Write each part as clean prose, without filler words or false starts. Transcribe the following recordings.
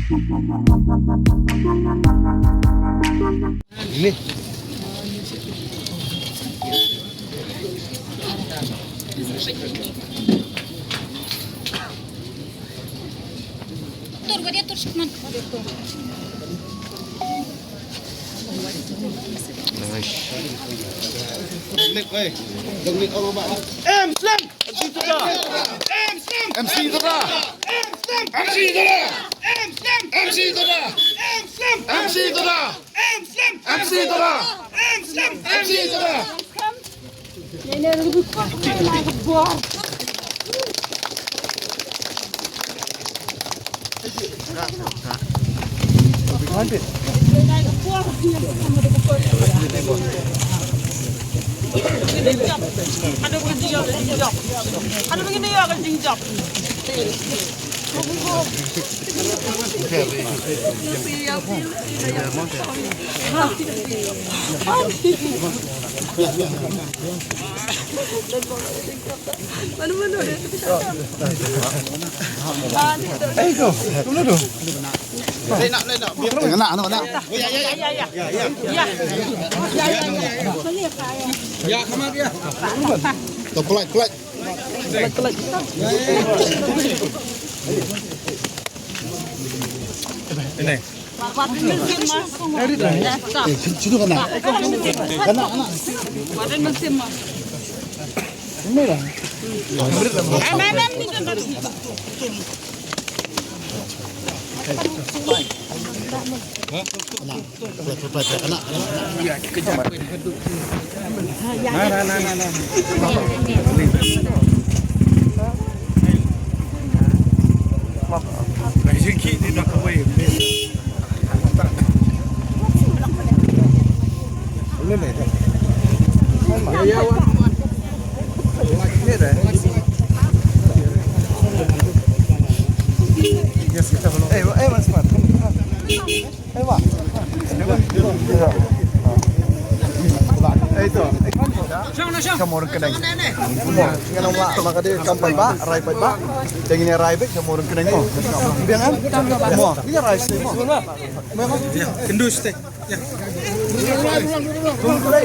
Ini. Tur, gua dia tur man. Dagnik, weh. Dagnik orang mak. Slam! MC tu dah! Slam! MC tu dah! Slam! MC tu dah! Slam! MC tu dah! Slam! MC tu dah! Slam! MC tu dah! Slam! MC tu dah! Ini lebih kuat lagi buat. Ano begini ya kan jingjap. Mana-mana dia. Eh, tu. Tunggu tu. Nak. Nak. Ya, come on, ya. Tu kelat. Ini. Situ kan nak. Ini lah. Kamu orang kenang. Dengan nama maka dia kampai ba, rai ba. Dengan ini rai bek kamu orang kenang mo. Biang kan? Mo. Ini rai sih mo. Memang kendus teh. Ya.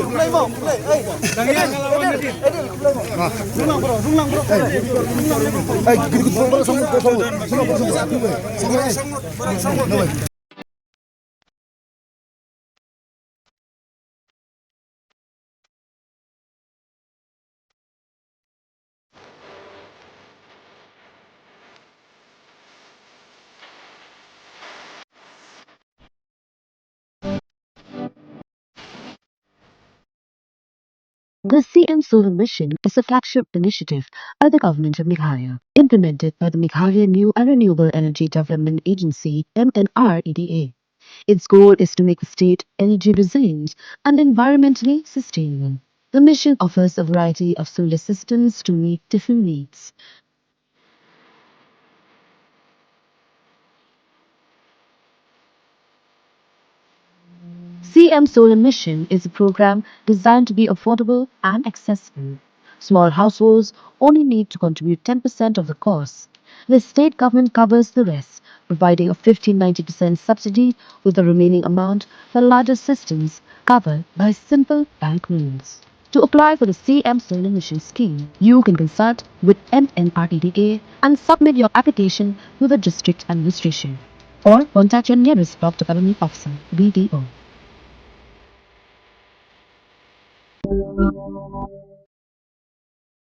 Mulai mo. Eh. Dangian kalau nanti. Rulang bro. Eh, gitu bro sama. Sama. The CM Solar Mission is a flagship initiative by the government of Meghalaya, implemented by the Meghalaya New and Renewable Energy Development Agency (MNREDA). Its goal is to make the state energy resilient and environmentally sustainable. The mission offers a variety of solar systems to meet different needs. CM Solar Mission is a program designed to be affordable and accessible. Small households only need to contribute 10% of the cost. The state government covers the rest, providing a 15-90% subsidy, with the remaining amount for larger systems covered by simple bank loans. To apply for the CM Solar Mission scheme, you can consult with MNREDA and submit your application to the district administration, or contact your nearest block development officer, BDO.